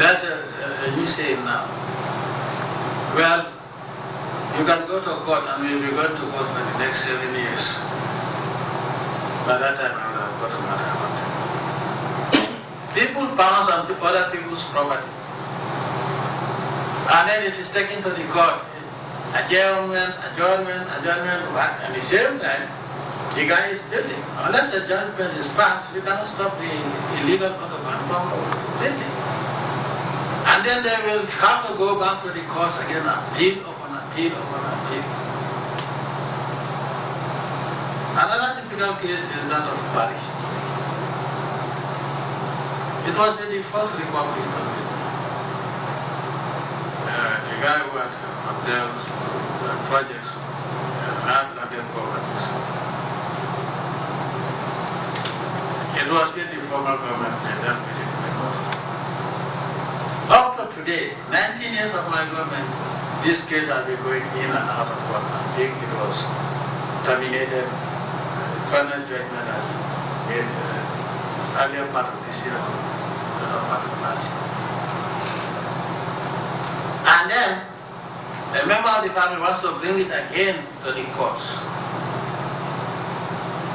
That's a new saying now. Well, you can go to court and we'll be going to court for the next 7 years. By that time, I will have got what I wanted. People bounce on other people's property. And then it is taken to the court. Adjournment, but at the same time, the guy is building. Unless a judgment is passed, you cannot stop the illegal contraband from building. And then they will have to go back to the courts again, appeal upon appeal upon appeal. Another typical case is that of Paris. It was in the first republic of it. The guy who had hotels, projects, had landed properties. It was in the former government that dealt with it in the court. Up to today, 19 years of my government, this case has been going in and out of court. I think it was terminated. Final judgment has been earlier part of this year, the other part of last year. And then, a member of the family wants to bring it again to the courts.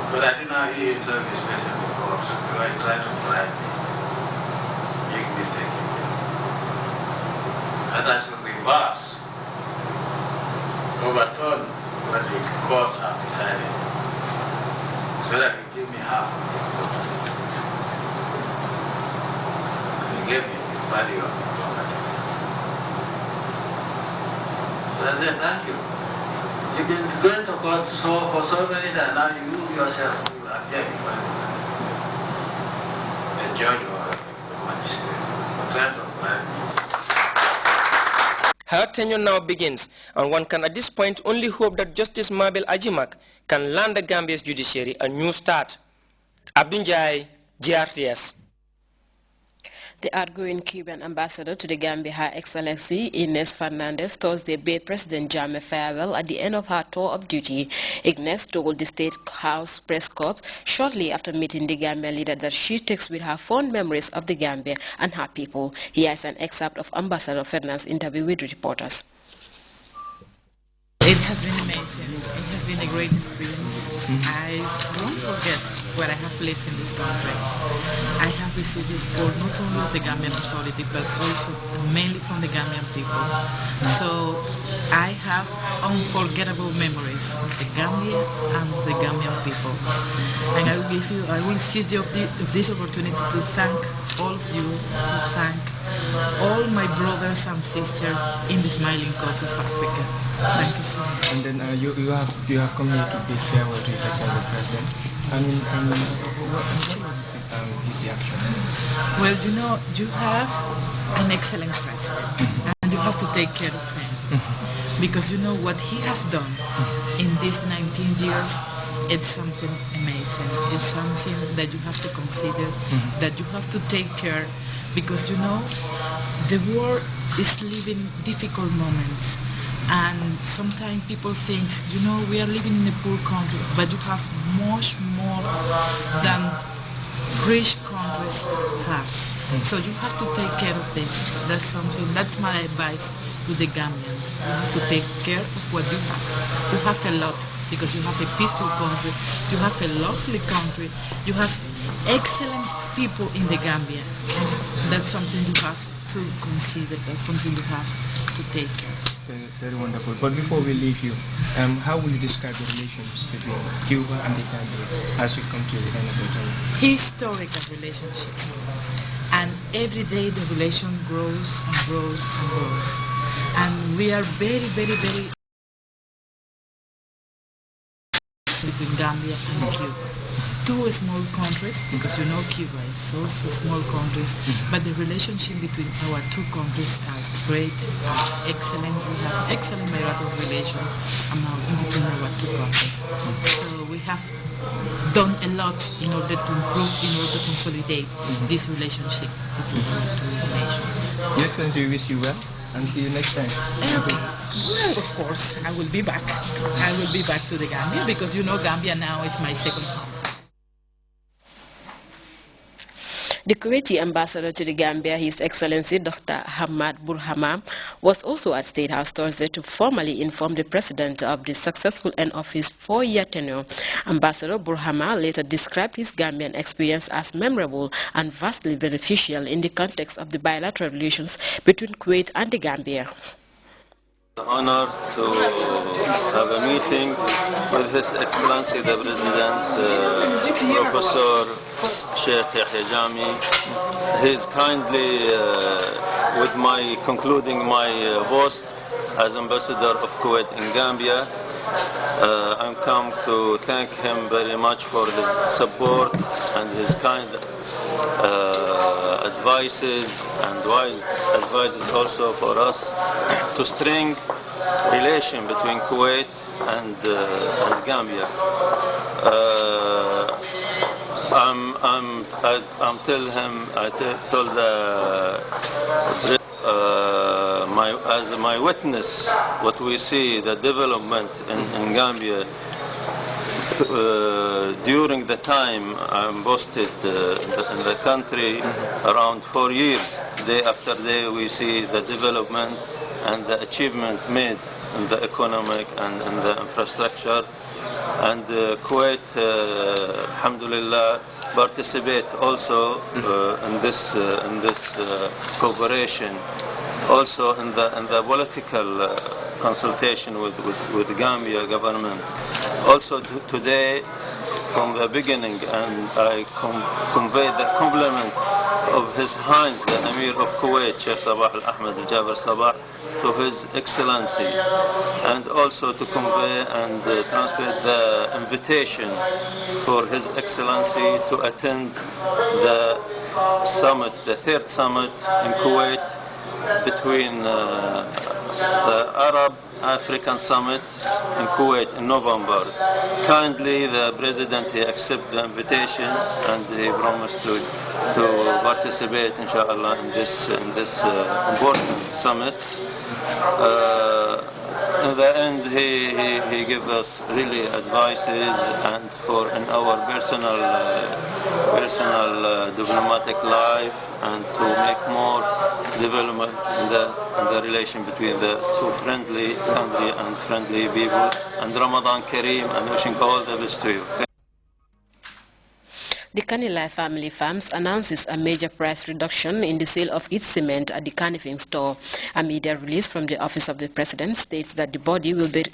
But I did not hear himself is facing the courts. So I tried to bribe me, make mistake in here. That I should reverse, overturn what the courts have decided, so that they give me half of the property. They gave me the value of the property. So I said, thank you. You've been going to court for so many times, now you yourself will appear before the judge or the magistrate. But try to bribe me. Her tenure now begins, and one can at this point only hope that Justice Mabel Ajimak can land the Gambia's judiciary a new start. Abdunjai, GRTS. The outgoing Cuban ambassador to the Gambia, Her Excellency Ines Fernandez, Thursday bade President Jammeh farewell at the end of her tour of duty. Ines told the State House press corps shortly after meeting the Gambian leader that she takes with her fond memories of the Gambia and her people. Here is an excerpt of Ambassador Fernandez's interview with reporters. It has been amazing. It has been a great experience. I won't forget what I have lived in this country. I have received the support not only of the Gambian authority, but also mainly from the Gambian people. So I have unforgettable memories of the Gambia and the Gambian people. And I will seize of this opportunity to thank all of you, to thank all my brothers and sisters in the smiling coast of Africa. Thank you so much. And then you have come here to bid farewell to His Excellency President. I mean, what was his reaction? Well, you have an excellent president, and you have to take care of him, because you know what he has done in these 19 years. It's something amazing. It's something that you have to consider, that you have to take care, because you know the world is living difficult moments. And sometimes people think, we are living in a poor country, but you have much more than rich countries have. So you have to take care of this. That's my advice to the Gambians. You have to take care of what you have. You have a lot, because you have a peaceful country, you have a lovely country, you have excellent people in the Gambia. And that's something you have to consider, that's something you have to take care of. Very wonderful. But before we leave you, how will you describe the relations between Cuba and the Gambia as we come to the end of the time? Historical relationship. And every day the relation grows and grows and grows. And we are very, very, very between Gambia and Cuba. Two small countries, because Cuba is also small countries, but the relationship between our two countries are great, excellent. We have excellent bilateral relations between our two countries. So we have done a lot in order to improve, in order to consolidate this relationship between our two nations. Your Excellency, we wish you well, and see you next time. Okay. Well, of course, I will be back. I will be back to the Gambia, because Gambia now is my second home. The Kuwaiti ambassador to the Gambia, His Excellency Dr. Hamad Burhamam, was also at State House Thursday to formally inform the president of the successful end of his 4-year tenure. Ambassador Burhamam later described his Gambian experience as memorable and vastly beneficial in the context of the bilateral relations between Kuwait and the Gambia. Honor to have a meeting with His Excellency the President, Professor Sheikh Yahya Jami. He's kindly, with my concluding my post as Ambassador of Kuwait in Gambia, I'm come to thank him very much for his support and his kind advices and wise advices also for us to strengthen relation between Kuwait and Gambia. I told as my witness what we see the development in Gambia during the time I'm posted in the country, around 4 years, day after day we see the development and the achievement made in the economic and in the infrastructure. And Kuwait, alhamdulillah, participate also in this cooperation, also in the political consultation with the Gambia government. Also today, from the beginning, and I convey the compliment of His Highness the Emir of Kuwait, Sheikh Sabah Al-Ahmed Al-Jaber Sabah, to His Excellency, and also to convey and transmit the invitation for His Excellency to attend the summit, the 3rd summit in Kuwait between the Arab-African Summit in Kuwait in November. Kindly, the President, he accepted the invitation and he promised to participate, inshallah, in this important summit. In the end, he gave us really advices, and in our personal diplomatic life, and to make more development in the relation between the two friendly country and friendly people. And Ramadan Kareem, and wishing all the best to you. The Kanilai family farms announces a major price reduction in the sale of its cement at the Canifing store. A media release from the office of the president states that the body will be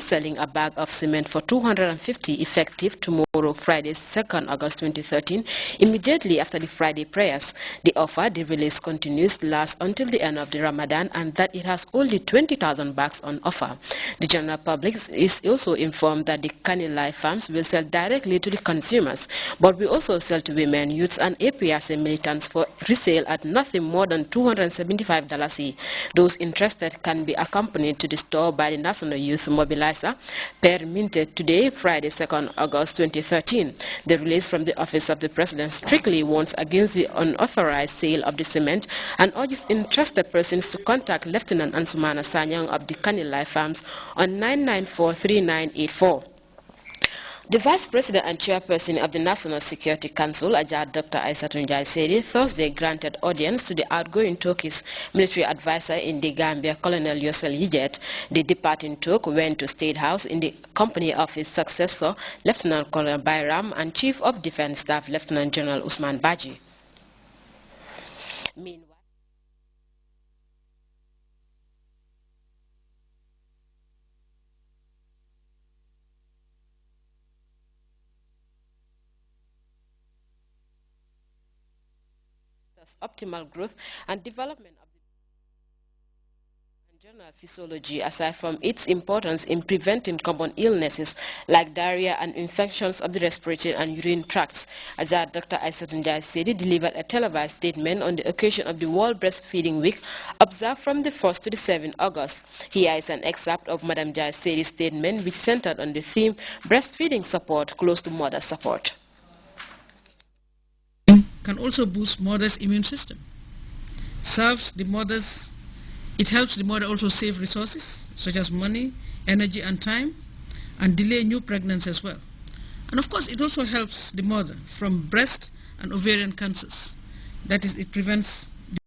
selling a bag of cement for $250 effective tomorrow, Friday, 2nd August 2013, immediately after the Friday prayers. The offer, the release continues, lasts until the end of the Ramadan, and that it has only 20,000 bags on offer. The general public is also informed that the Kanilai farms will sell directly to the consumers, but will also sell to women, youths, and APRC militants for resale at nothing more than $275 each. Those interested can be accompanied to the store by the National Youth Mobilizer, minted today, Friday, 2nd August 2013. The release from the office of the president strictly warns against the unauthorized sale of the cement and urges interested persons to contact Lieutenant Ansumana Sanyang of the Kanilai Farms on 9943984. The Vice President and Chairperson of the National Security Council, Ajad Dr. Aissatou Njie Sedi, Thursday granted audience to the outgoing Turkish military advisor in the Gambia, Colonel Yosel Yijet. The departing Turk went to State House in the company of his successor, Lieutenant Colonel Bayram, and Chief of Defense Staff, Lieutenant General Usman Baji. Meanwhile, optimal growth and development of the general physiology, aside from its importance in preventing common illnesses like diarrhea and infections of the respiratory and urine tracts. Ajad Dr. Aissatou Njie Sedi delivered a televised statement on the occasion of the World Breastfeeding Week, observed from the 1st to the 7th August. Here is an excerpt of Madam Njie Sedi's statement, which centered on the theme, Breastfeeding Support, Close to Mother Support. Can also boost mother's immune system. It helps the mother also save resources such as money, energy and time, and delay new pregnancy as well. And of course it also helps the mother from breast and ovarian cancers. That is, it prevents